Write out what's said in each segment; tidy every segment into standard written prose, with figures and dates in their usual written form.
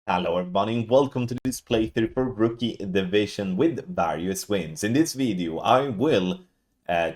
Hello everybody and welcome to this playthrough for Rookie Division with various wins. In this video I will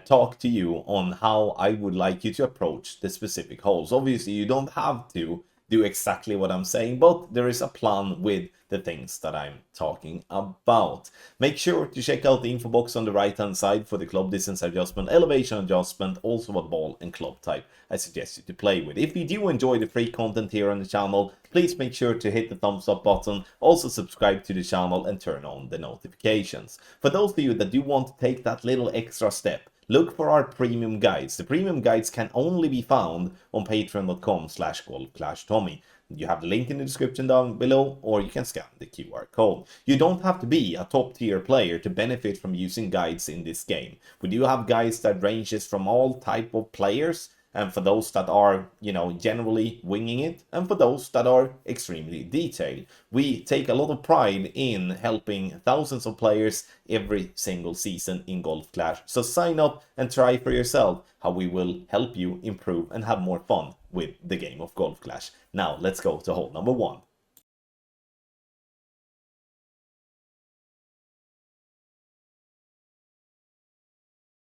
talk to you on how I would like you to approach the specific holes. Obviously you don't have to do exactly what I'm saying, but there is a plan with the things that I'm talking about. Make sure to check out the info box on the right hand side for the club distance adjustment, elevation adjustment, also what ball and club type I suggest you to play with. If you do enjoy the free content here on the channel, please make sure to hit the thumbs up button, also subscribe to the channel and turn on the notifications. For those of you that do want to take that little extra step, look for our premium guides. The premium guides can only be found on patreon.com/golf-tommy. You have the link in the description down below, or you can scan the QR code. You don't have to be a top tier player to benefit from using guides in this game. We do have guides that ranges from all type of players, and for those that are, generally winging it, and for those that are extremely detailed. We take a lot of pride in helping thousands of players every single season in Golf Clash. So sign up and try for yourself how we will help you improve and have more fun with the game of Golf Clash. Now let's go to hole number 1.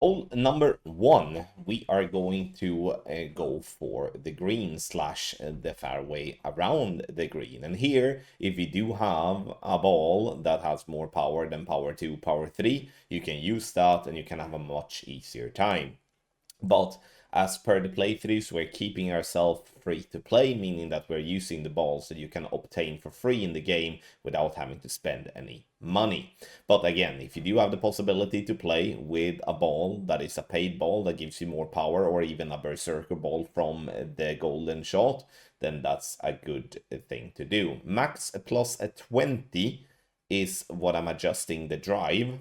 Hole number 1, we are going to go for the green slash the fairway around the green. And here, if you do have a ball that has more power than power 2, power 3, you can use that and you can have a much easier time. But as per the playthroughs, we're keeping ourselves free to play, meaning that we're using the balls that you can obtain for free in the game without having to spend any money. But again, if you do have the possibility to play with a ball that is a paid ball that gives you more power, or even a berserker ball from the golden shot, then that's a good thing to do. Max plus a 20 is what I'm adjusting the drive,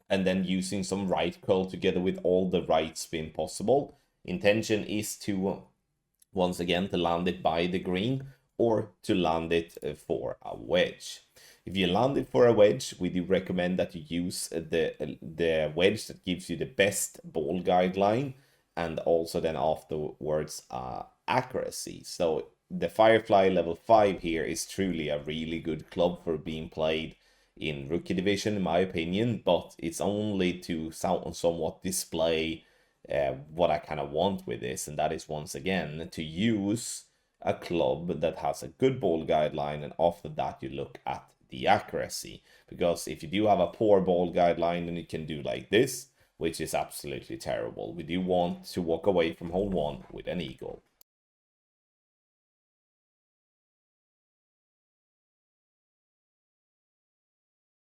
and then using some right curl together with all the right spin possible. Intention is to, once again, to land it by the green or to land it for a wedge. If you land it for a wedge, we do recommend that you use the wedge that gives you the best ball guideline, and also then afterwards accuracy. So the Firefly level 5 here is truly a really good club for being played in Rookie Division, in my opinion, but it's only to somewhat display what I kind of want with this, and that is, once again, to use a club that has a good ball guideline, and after that you look at the accuracy. Because if you do have a poor ball guideline, then you can do like this, which is absolutely terrible. We do want to walk away from hole 1 with an eagle.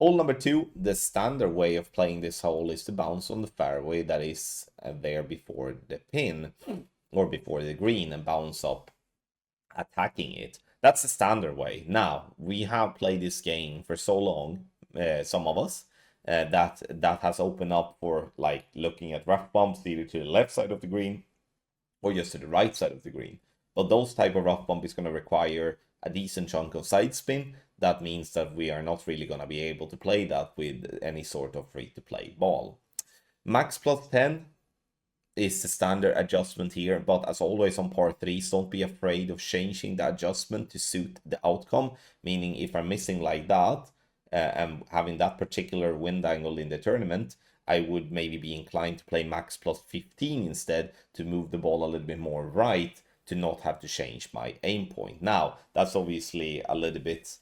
Hole number 2, the standard way of playing this hole is to bounce on the fairway that is there before the pin or before the green and bounce up attacking it. That's the standard way. Now, we have played this game for so long, some of us, that has opened up for like looking at rough bumps either to the left side of the green or just to the right side of the green. But those type of rough bump is going to require a decent chunk of side spin. That means that we are not really going to be able to play that with any sort of free-to-play ball. Max plus 10 is the standard adjustment here, but as always on par 3s, don't be afraid of changing the adjustment to suit the outcome, meaning if I'm missing like that, and having that particular wind angle in the tournament, I would maybe be inclined to play max plus 15 instead to move the ball a little bit more right to not have to change my aim point. Now, that's obviously a little bit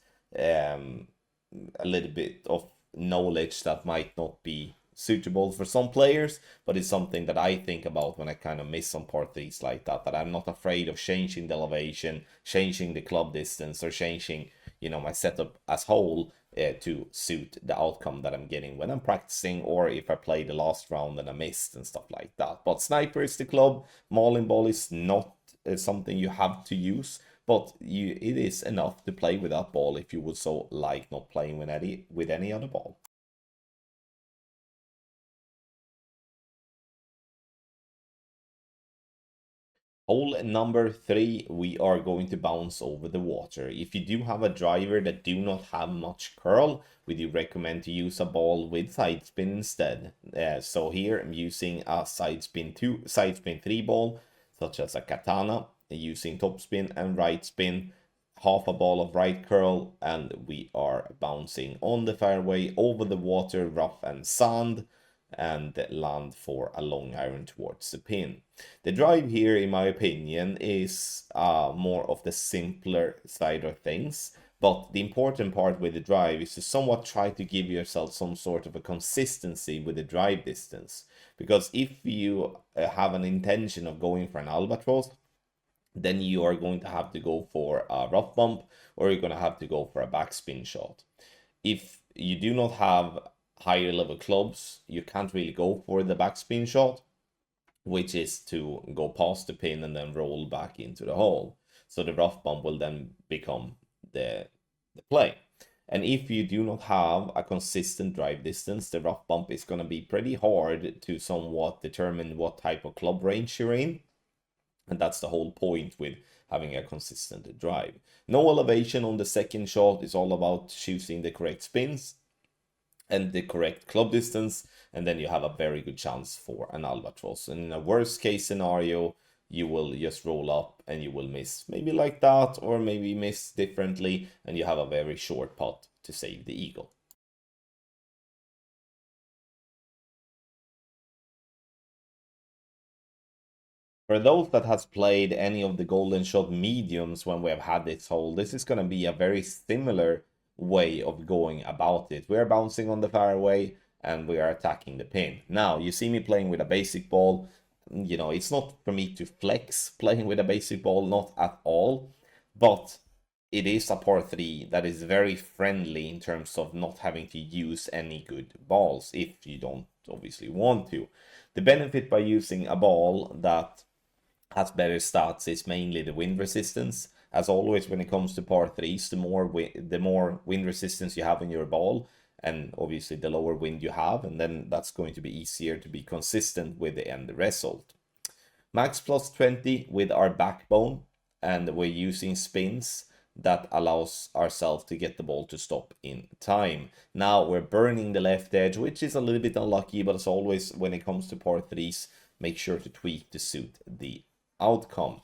of knowledge that might not be suitable for some players, but it's something that I think about when I kind of miss some par 3s like that I'm not afraid of changing the elevation, changing the club distance, or changing, my setup as whole to suit the outcome that I'm getting when I'm practicing, or if I play the last round and I missed and stuff like that. But sniper is the club, mauling ball is not something you have to use, but it is enough to play with that ball if you would so like not playing with any other ball. Hole number 3, we are going to bounce over the water. If you do have a driver that do not have much curl, we do recommend to use a ball with side spin instead. So here I'm using a side spin 3 ball, such as a katana, using top spin and right spin half a ball of right curl, and we are bouncing on the fairway over the water, rough and sand, and land for a long iron towards the pin. The drive here, in my opinion, is more of the simpler side of things. But the important part with the drive is to somewhat try to give yourself some sort of a consistency with the drive distance. Because if you have an intention of going for an albatross, then you are going to have to go for a rough bump, or you're going to have to go for a backspin shot. If you do not have higher level clubs, you can't really go for the backspin shot, which is to go past the pin and then roll back into the hole. So the rough bump will then become the play. And if you do not have a consistent drive distance, the rough bump is going to be pretty hard to somewhat determine what type of club range you're in. And that's the whole point with having a consistent drive. No elevation on the second shot. Is all about choosing the correct spins and the correct club distance, and then you have a very good chance for an albatross. And in a worst case scenario, you will just roll up and you will miss, maybe like that, or maybe miss differently, and you have a very short putt to save the eagle. For those that has played any of the golden shot mediums when we have had this hole, this is going to be a very similar way of going about it. We are bouncing on the fairway and we are attacking the pin. Now, you see me playing with a basic ball. You know, it's not for me to flex playing with a basic ball, not at all. But it is a par 3 that is very friendly in terms of not having to use any good balls if you don't obviously want to. The benefit by using a ball that has better stats is mainly the wind resistance. As always, when it comes to par 3s, the more wind resistance you have in your ball, and obviously the lower wind you have, and then that's going to be easier to be consistent with the end result. Max plus 20 with our backbone, and we're using spins that allows ourselves to get the ball to stop in time. Now we're burning the left edge, which is a little bit unlucky, but as always, when it comes to par 3s, make sure to tweak to suit the outcome.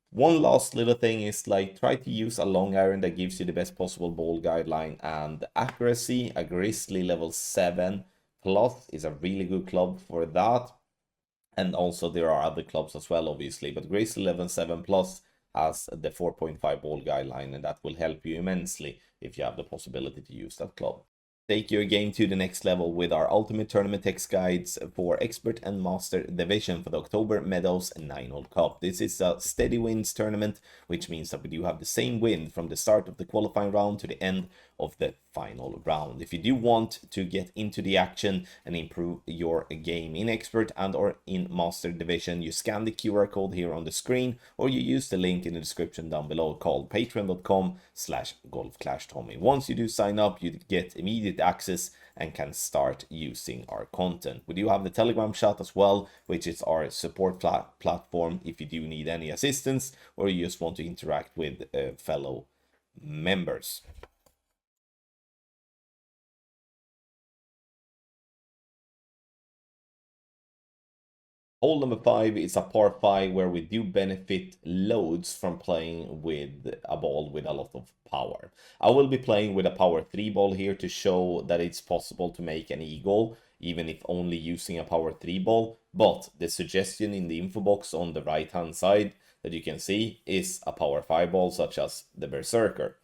One last little thing is like try to use a long iron that gives you the best possible ball guideline and accuracy. A Grizzly level 7 plus is a really good club for that. And also there are other clubs as well, obviously, but Grizzly level 7 plus has the 4.5 ball guideline, and that will help you immensely if you have the possibility to use that club. Take your game to the next level with our Ultimate Tournament Text Guides for Expert and Master Division for the Oktober Meadows 9-hole Cup. This is a steady wins tournament, which means that we do have the same win from the start of the qualifying round to the end of the final round. If you do want to get into the action and improve your game in Expert and or in Master Division, you scan the QR code here on the screen, or you use the link in the description down below called patreon.com/golfclashtommy. Once you do sign up, you get immediate access and can start using our content. We do have the Telegram chat as well, which is our support platform if you do need any assistance or you just want to interact with fellow members. Hole number 5 is a par 5 where we do benefit loads from playing with a ball with a lot of power. I will be playing with a power 3 ball here to show that it's possible to make an eagle even if only using a power 3 ball, but the suggestion in the info box on the right hand side that you can see is a power 5 ball such as the Berserker.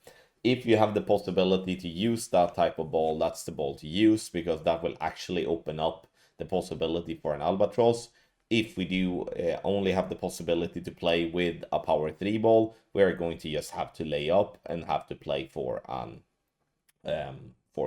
If you have the possibility to use that type of ball, that's the ball to use because that will actually open up the possibility for an albatross. If we do only have the possibility to play with a power 3 ball, we're going to just have to lay up and have to play for the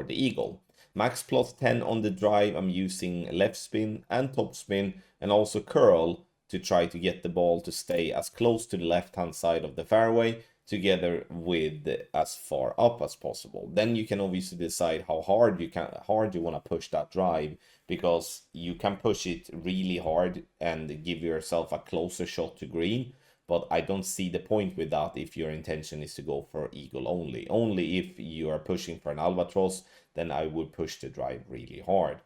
eagle. Max plus 10 on the drive. I'm using left spin and top spin and also curl to try to get the ball to stay as close to the left hand side of the fairway together with as far up as possible. Then you can obviously decide how hard you want to push that drive, because you can push it really hard and give yourself a closer shot to green, but I don't see the point with that if your intention is to go for eagle only. Only if you are pushing for an albatross, then I would push the drive really hard.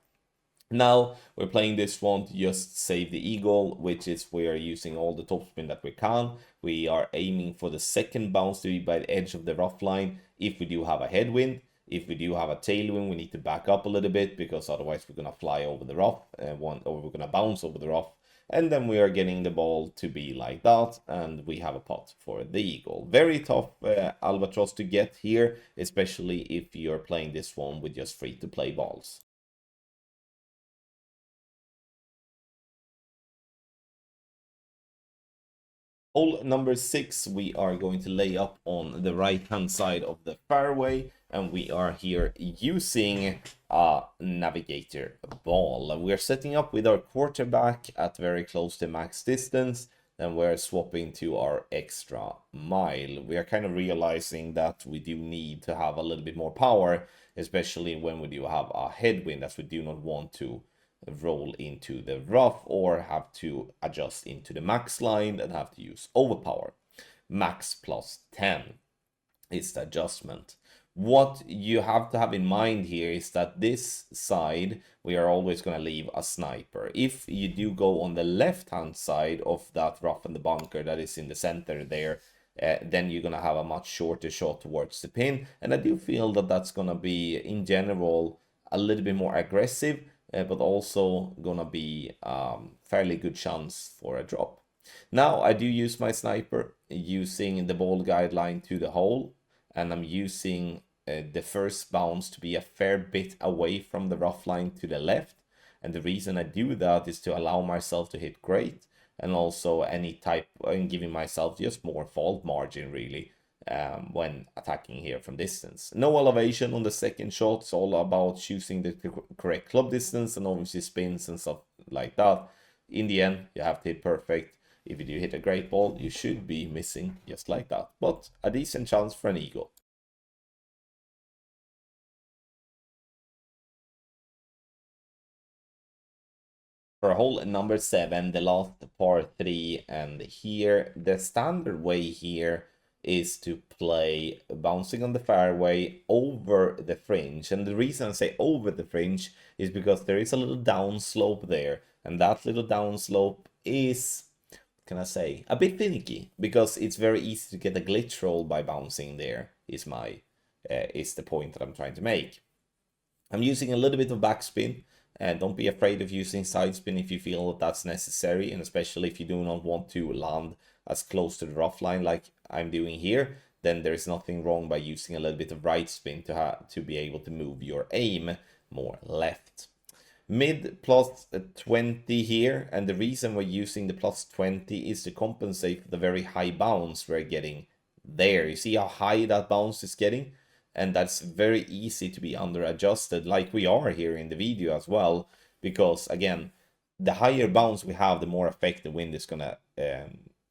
Now we're playing this one to just save the eagle, which is we are using all the topspin that we can. We are aiming for the second bounce to be by the edge of the rough line if we do have a headwind. If we do have a tailwind, we need to back up a little bit because otherwise we're going to fly over the rough, or we're going to bounce over the rough. And then we are getting the ball to be like that, and we have a pot for the eagle. Very tough albatross to get here, especially if you're playing this one with just free to play balls. Hole number 6, we are going to lay up on the right hand side of the fairway, and we are here using a navigator ball. We are setting up with our quarterback at very close to max distance, and we're swapping to our extra mile. We are kind of realizing that we do need to have a little bit more power, especially when we do have a headwind, as we do not want to roll into the rough or have to adjust into the max line and have to use overpower. Max plus 10 is the adjustment. What you have to have in mind here is that this side, we are always going to leave a sniper. If you do go on the left hand side of that rough and the bunker that is in the center there, then you're going to have a much shorter shot towards the pin. And I do feel that that's going to be, in general, a little bit more aggressive, but also gonna be fairly good chance for a drop. Now I do use my sniper using the ball guideline to the hole, and I'm using the first bounce to be a fair bit away from the rough line to the left. And the reason I do that is to allow myself to hit great, and also any type, and giving myself just more fault margin really, when attacking here from distance. No elevation on the second shot. It's all about choosing the correct club distance and obviously spins and stuff like that. In the end, you have to hit perfect. If you do hit a great ball, you should be missing just like that. But a decent chance for an eagle. For hole number 7, the last par 3, and here the standard way here is to play bouncing on the fairway over the fringe. And the reason I say over the fringe is because there is a little downslope there, and that little downslope is, can I say, a bit finicky because it's very easy to get a glitch roll by bouncing there. Is the point that I'm trying to make. I'm using a little bit of backspin, and don't be afraid of using side spin if you feel that that's necessary, and especially if you do not want to land as close to the rough line like I'm doing here, then there is nothing wrong by using a little bit of right spin to be able to move your aim more left. Mid plus 20 here, and the reason we're using the plus 20 is to compensate for the very high bounce we're getting there. You see how high that bounce is getting? And that's very easy to be under adjusted, like we are here in the video as well, because again, the higher bounce we have, the more effect the wind is gonna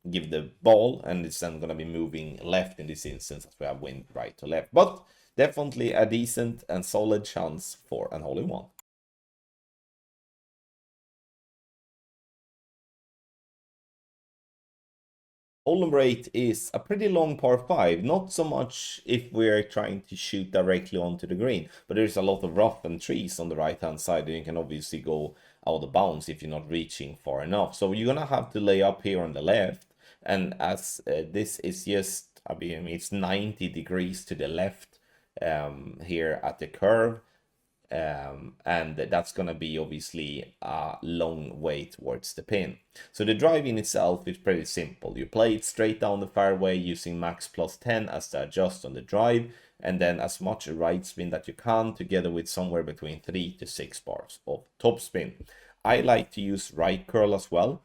give the ball, and it's then gonna be moving left in this instance as we have wind right to left. But definitely a decent and solid chance for an hole-in-one. Hole number 8 is a pretty long par 5, not so much if we're trying to shoot directly onto the green, but there's a lot of rough and trees on the right hand side, and you can obviously go out of bounds if you're not reaching far enough. So you're gonna have to lay up here on the left, and as this is just, I mean, it's 90 degrees to the left here at the curve, and that's going to be obviously a long way towards the pin. So the drive in itself is pretty simple. You play it straight down the fairway using max plus 10 as the adjust on the drive, and then as much right spin that you can, together with somewhere between 3 to 6 bars of top spin. I like to use right curl as well,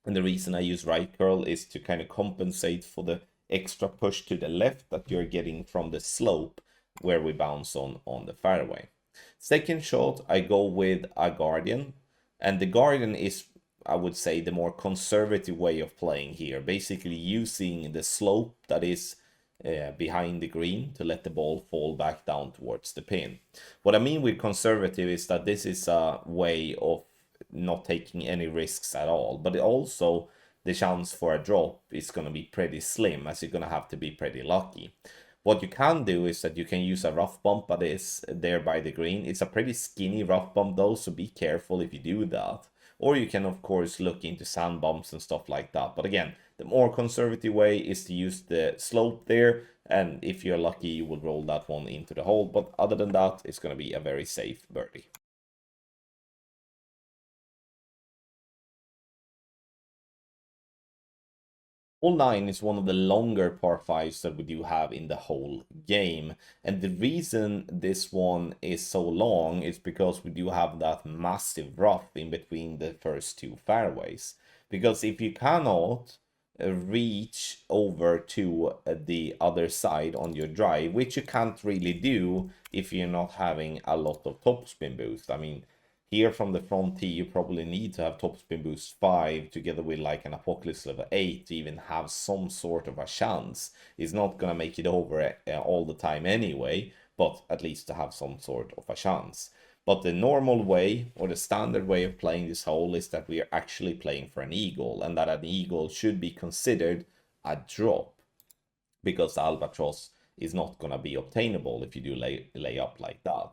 and the reason I use right curl is to kind of compensate for the extra push to the left that you're getting from the slope where we bounce on the fairway. Second shot, I go with a guardian, and the guardian is, I would say, the more conservative way of playing here, basically using the slope that is behind the green to let the ball fall back down towards the pin. What I mean with conservative is that this is a way of not taking any risks at all, but also the chance for a drop is going to be pretty slim, as you're going to have to be pretty lucky. What you can do is that you can use a rough bump that is there by the green. It's a pretty skinny rough bump though, so be careful if you do that. Or you can of course look into sand bumps and stuff like that. But again, the more conservative way is to use the slope there, and if you're lucky you will roll that one into the hole. But other than that, it's going to be a very safe birdie. Hole 9 is one of the longer par 5s that we do have in the whole game. And the reason this one is so long is because we do have that massive rough in between the first two fairways. Because if you cannot reach over to the other side on your drive, which you can't really do if you're not having a lot of topspin boost. I mean, here from the front tee, you probably need to have topspin boost 5 together with like an apocalypse level 8 to even have some sort of a chance. It's not gonna make it over all the time anyway, but at least to have some sort of a chance. But the normal way, or the standard way of playing this hole, is that we are actually playing for an eagle, and that an eagle should be considered a drop, because the albatross is not gonna be obtainable if you do lay up like that.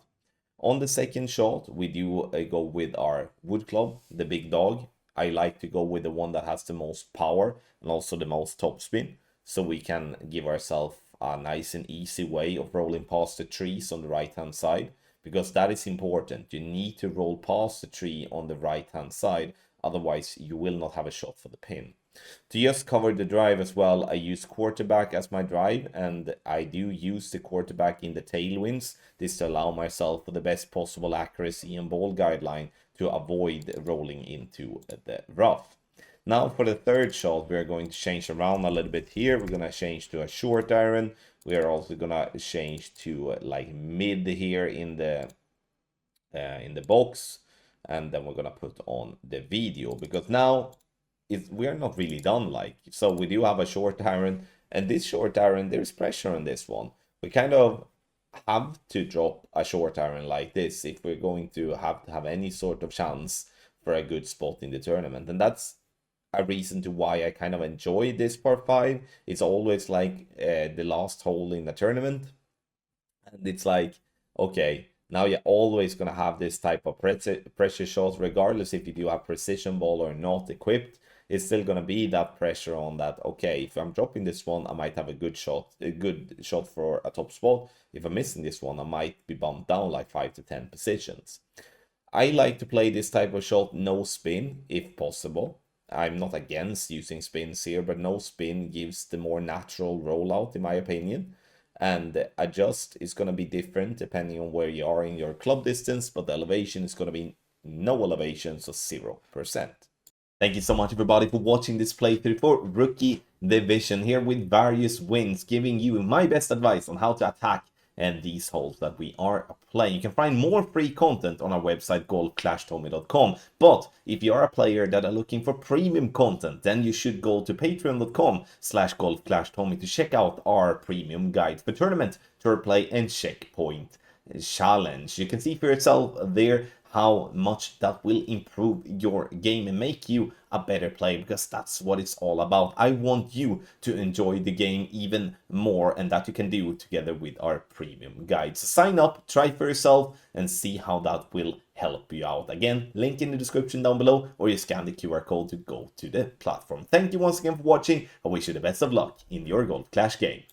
On the second shot, we do go with our wood club, the big dog. I like to go with the one that has the most power and also the most topspin, so we can give ourselves a nice and easy way of rolling past the trees on the right hand side, because that is important. You need to roll past the tree on the right hand side, otherwise you will not have a shot for the pin. To just cover the drive as well, I use quarterback as my drive, and I do use the quarterback in the tailwinds. This to allow myself the best possible accuracy and ball guideline to avoid rolling into the rough. Now for the third shot, we are going to change around a little bit here. We're going to change to a short iron. We are also going to change to like mid here in the box, and then we're going to put on the video, because now we are not really done. Like, so we do have a short iron, and this short iron, there's pressure on this one. We kind of have to drop a short iron like this if we're going to have any sort of chance for a good spot in the tournament. And that's a reason to why I kind of enjoy this par 5. It's always like the last hole in the tournament, and it's like, okay, now you're always going to have this type of pressure shots, regardless if you do have precision ball or not equipped. It's still going to be that pressure on that, okay, if I'm dropping this one, I might have a good shot for a top spot. If I'm missing this one, I might be bumped down like 5 to 10 positions. I like to play this type of shot no spin if possible. I'm not against using spins here, but no spin gives the more natural rollout in my opinion. And adjust is going to be different depending on where you are in your club distance, but the elevation is going to be no elevation, so 0%. Thank you so much everybody for watching this playthrough for Rookie Division, here with various wins, giving you my best advice on how to attack and these holes that we are playing. You can find more free content on our website golfclashtommy.com, but if you are a player that are looking for premium content, then you should go to patreon.com/golfclashtommy to check out our premium guide for tournament, tour play and checkpoint challenge. You can see for yourself there how much that will improve your game and make you a better player, because that's what it's all about. I want you to enjoy the game even more, and that you can do together with our premium guides. Sign up, try for yourself, and see how that will help you out. Again, link in the description down below, or you scan the QR code to go to the platform. Thank you once again for watching. I wish you the best of luck in your Golf Clash game.